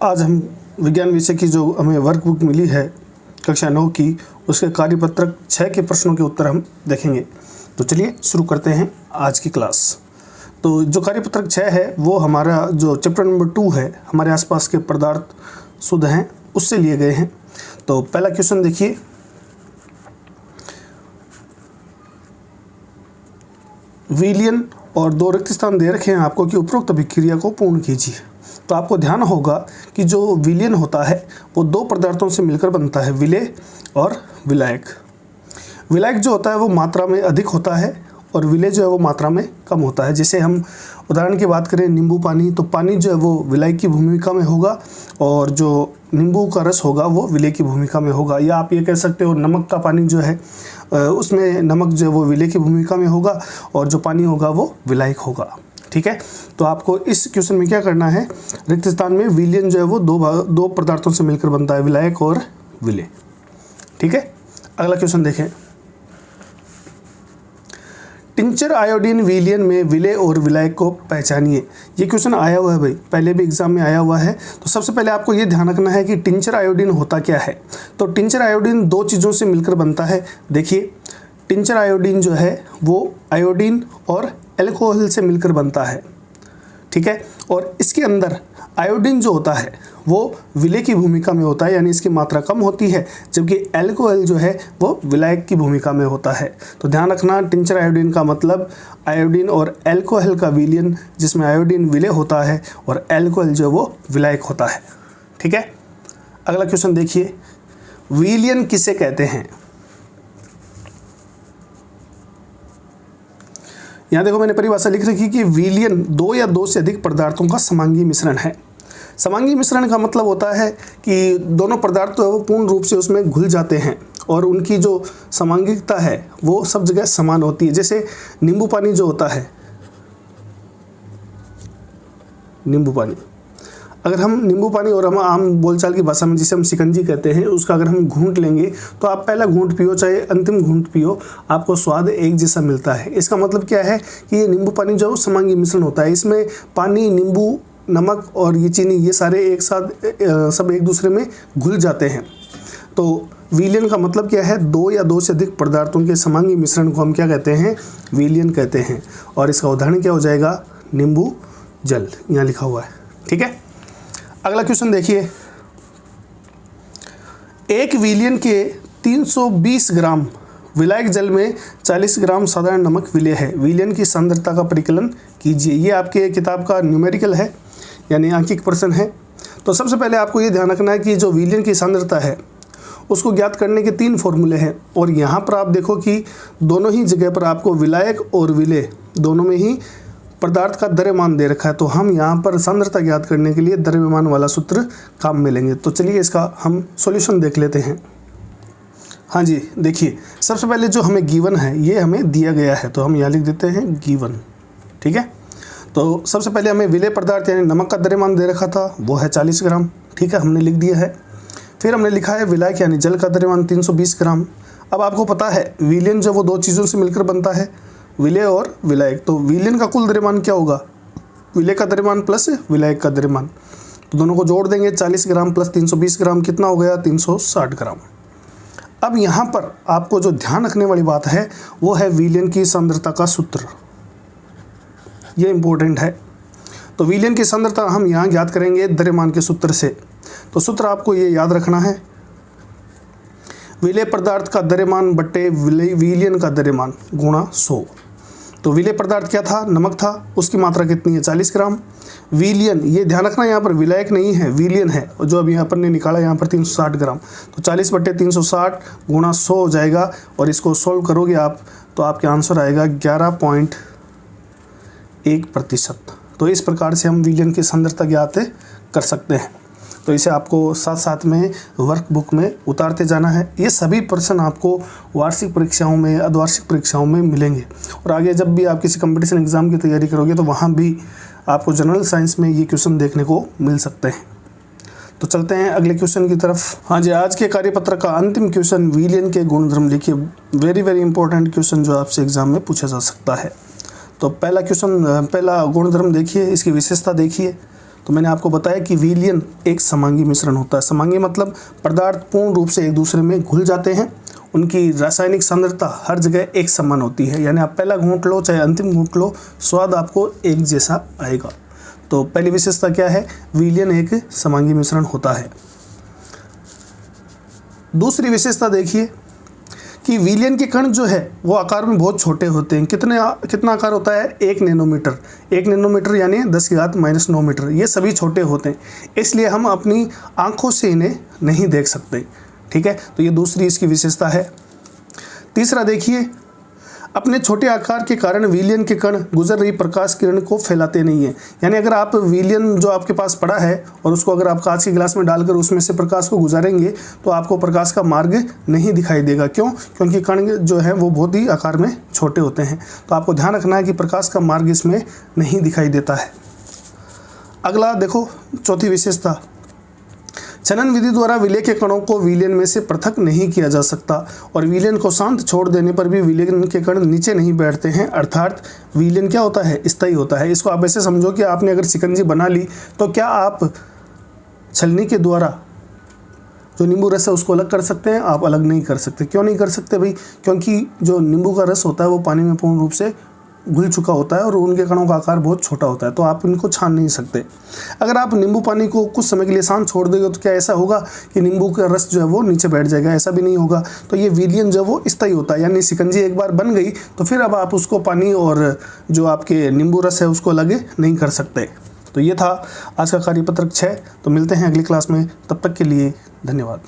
आज हम विज्ञान विषय की जो हमें वर्कबुक मिली है कक्षा 9 की, उसके कार्यपत्रक 6 के प्रश्नों के उत्तर हम देखेंगे। तो चलिए शुरू करते हैं आज की क्लास। तो जो कार्यपत्रक 6 है वो हमारा जो चैप्टर नंबर 2 है, हमारे आसपास के पदार्थ शुद्ध हैं, उससे लिए गए हैं। तो पहला क्वेश्चन देखिए, विलयन और 2 रिक्त स्थान दे रखे हैं आपको कि उपरोक्त अभिक्रिया को पूर्ण कीजिए। तो आपको ध्यान होगा कि जो विलयन होता है वो 2 पदार्थों से मिलकर बनता है, विलेय और विलायक। विलायक जो होता है वो मात्रा में अधिक होता है और विलेय जो है वो मात्रा में कम होता है। जैसे हम उदाहरण की बात करें नींबू पानी, तो पानी जो है वो विलायक की भूमिका में होगा और जो नींबू का रस होगा वो विलेय की भूमिका में होगा। या आप ये कह सकते हो नमक का पानी जो है उसमें नमक जो है वो विलेय की भूमिका में होगा और जो पानी होगा वो विलायक होगा। ठीक है, तो आपको इस क्वेश्चन में क्या करना है, रिक्त स्थान में विलयन जो है वो 2 पदार्थों से मिलकर बनता है, विलायक और विलेय। ठीक है, अगला क्वेश्चन देखें, टिंचर आयोडीन विलयन में विलेय और विलायक को पहचानिए। ये क्वेश्चन आया हुआ है भाई, पहले भी एग्जाम में आया हुआ है। तो सबसे पहले आपको ये ध्यान रखना है कि टिंचर आयोडीन होता क्या है। तो टिंचर आयोडीन 2 चीज़ों से मिलकर बनता है। देखिए, टिंचर आयोडीन जो है वो आयोडीन और एल्कोहल से मिलकर बनता है। ठीक है, और इसके अंदर आयोडीन जो होता है वो विलेय की भूमिका में होता है, यानी इसकी मात्रा कम होती है, जबकि एल्कोहल जो है वो विलायक की भूमिका में होता है। तो ध्यान रखना, टिंचर आयोडीन का मतलब आयोडीन और एल्कोहल का विलयन, जिसमें आयोडीन विलेय होता है और एल्कोहल जो वो विलायक होता है। ठीक है, अगला क्वेश्चन देखिए, विलयन किसे कहते हैं। यहाँ देखो मैंने परिभाषा लिख रखी कि विलयन 2 या 2 से अधिक पदार्थों का समांगी मिश्रण है। समांगी मिश्रण का मतलब होता है कि दोनों पदार्थ तो वो पूर्ण रूप से उसमें घुल जाते हैं और उनकी जो समांगिकता है वो सब जगह समान होती है। जैसे नींबू पानी जो होता है, नींबू पानी, अगर हम नींबू पानी और हम आम बोलचाल की भाषा में जिसे हम शिकंजी कहते हैं, उसका अगर हम घूंट लेंगे तो आप पहला घूंट पियो चाहे अंतिम घूंट पियो, आपको स्वाद एक जैसा मिलता है। इसका मतलब क्या है कि ये नींबू पानी जो समांगी मिश्रण होता है, इसमें पानी, नींबू, नमक और ये चीनी, ये सारे एक साथ सब एक दूसरे में घुल जाते हैं। तो विलयन का मतलब क्या है, 2 या 2 से अधिक पदार्थों के समांगी मिश्रण को हम क्या कहते हैं, विलयन कहते हैं। और इसका उदाहरण क्या हो जाएगा, नींबू जल, यहाँ लिखा हुआ है। ठीक है, अगला क्वेश्चन देखिए, एक विलयन के 320 ग्राम विलायक जल में 40 ग्राम साधारण नमक विलेय है। विलयन की सांद्रता का परिकलन कीजिए। ये आपके किताब का न्यूमेरिकल है, यानी आंकिक प्रश्न है। तो सबसे पहले आपको ये ध्यान रखना है कि जो विलयन की सांद्रता है उसको ज्ञात करने के 3 फॉर्मूले हैं। और यहाँ पर आप देखो कि दोनों ही जगह पर आपको विलायक और विलेय दोनों में ही पदार्थ का द्रव्यमान दे रखा है। तो हम यहाँ पर सांद्रता ज्ञात करने के लिए द्रव्यमान वाला सूत्र काम में लेंगे। तो चलिए इसका हम सॉल्यूशन देख लेते हैं। हाँ जी, देखिए सबसे पहले जो हमें गिवन है ये हमें दिया गया है, तो हम यहाँ लिख देते हैं गिवन। ठीक है, तो सबसे पहले हमें विलेय पदार्थ यानी नमक का द्रव्यमान दे रखा था, वो है 40 ग्राम। ठीक है, हमने लिख दिया है। फिर हमने लिखा है विलायक यानी जल का द्रव्यमान 320 ग्राम। अब आपको पता है विलयन जो वो 2 चीज़ों से मिलकर बनता है, विलेय और विलायक। तो विलयन का कुल द्रव्यमान क्या होगा, विलेय का द्रव्यमान प्लस विलायक का द्रव्यमान। तो दोनों को जोड़ देंगे, 40 ग्राम प्लस 320 ग्राम कितना हो गया, 360 ग्राम। अब यहाँ पर आपको जो ध्यान रखने वाली बात है वो है विलयन की सांद्रता का सूत्र, ये इंपॉर्टेंट है। तो विलयन की सांद्रता हम यहाँ ज्ञात करेंगे द्रव्यमान के सूत्र से। तो सूत्र आपको ये याद रखना है, विलेय पदार्थ का द्रव्यमान बट्टे विलयन का द्रव्यमान गुणा 100। तो विलेय पदार्थ क्या था, नमक था, उसकी मात्रा कितनी है, 40 ग्राम। विलयन, ये ध्यान रखना यहाँ पर विलायक नहीं है, विलयन है, और जो अभी यहाँ पर ने निकाला यहाँ पर 360 ग्राम। तो 40 बट्टे 360 गुणा 100 हो जाएगा और इसको सोल्व करोगे आप तो आपके आंसर आएगा 11.1%। तो इस प्रकार से हम विलयन की सांद्रता ज्ञात कर सकते हैं। तो इसे आपको साथ साथ में वर्कबुक में उतारते जाना है। ये सभी प्रश्न आपको वार्षिक परीक्षाओं में, अर्धवार्षिक परीक्षाओं में मिलेंगे। और आगे जब भी आप किसी कंपटीशन एग्ज़ाम की तैयारी करोगे तो वहाँ भी आपको जनरल साइंस में ये क्वेश्चन देखने को मिल सकते हैं। तो चलते हैं अगले क्वेश्चन की तरफ। हाँ जी, आज के कार्यपत्र का अंतिम क्वेश्चन, विलयन के गुणधर्म लिखिए। वेरी इंपॉर्टेंट क्वेश्चन जो आपसे एग्जाम में पूछा जा सकता है। तो पहला क्वेश्चन, पहला गुणधर्म देखिए, इसकी विशेषता देखिए। तो मैंने आपको बताया कि विलयन एक समांगी मिश्रण होता है। समांगी मतलब पदार्थ पूर्ण रूप से एक दूसरे में घुल जाते हैं, उनकी रासायनिक सांद्रता हर जगह एक समान होती है, यानी आप पहला घूंट लो चाहे अंतिम घूंट लो, स्वाद आपको एक जैसा आएगा। तो पहली विशेषता क्या है, विलयन एक समांगी मिश्रण होता है। दूसरी विशेषता देखिए कि विलयन के कण जो है वो आकार में बहुत छोटे होते हैं। कितना आकार होता है, 1 नैनोमीटर। 1 नैनोमीटर यानी 10⁻⁹ मीटर। ये सभी छोटे होते हैं, इसलिए हम अपनी आंखों से इन्हें नहीं देख सकते। ठीक है, तो ये दूसरी इसकी विशेषता है। तीसरा देखिए, अपने छोटे आकार के कारण विलयन के कण गुजर रही प्रकाश किरण को फैलाते नहीं है। यानी अगर आप विलयन जो आपके पास पड़ा है और उसको अगर आप कांच के गिलास में डालकर उसमें से प्रकाश को गुजारेंगे तो आपको प्रकाश का मार्ग नहीं दिखाई देगा। क्यों? क्योंकि कण जो है वो बहुत ही आकार में छोटे होते हैं। तो आपको ध्यान रखना है कि प्रकाश का मार्ग इसमें नहीं दिखाई देता है। अगला देखो, चौथी विशेषता, छनन विधि द्वारा विलय के कणों को विलयन में से पृथक नहीं किया जा सकता और विलयन को शांत छोड़ देने पर भी विलयन के कण नीचे नहीं बैठते हैं, अर्थात विलयन क्या होता है, स्थायी होता है। इसको आप ऐसे समझो कि आपने अगर शिकंजी बना ली तो क्या आप छलनी के द्वारा जो नींबू रस है उसको अलग कर सकते हैं? आप अलग नहीं कर सकते। क्यों नहीं कर सकते भाई? क्योंकि जो नींबू का रस होता है वो पानी में पूर्ण रूप से घुल चुका होता है और उनके कणों का आकार बहुत छोटा होता है, तो आप इनको छान नहीं सकते। अगर आप नींबू पानी को कुछ समय के लिए शांत छोड़ देंगे तो क्या ऐसा होगा कि नींबू का रस जो है वो नीचे बैठ जाएगा? ऐसा भी नहीं होगा। तो ये विलयन जो है वो स्थायी होता है, यानी शिकंजी एक बार बन गई तो फिर अब आप उसको पानी और जो आपके नींबू रस है उसको अलग नहीं कर सकते। तो ये था आज का कार्यपत्रक 6। तो मिलते हैं अगली क्लास में, तब तक के लिए धन्यवाद।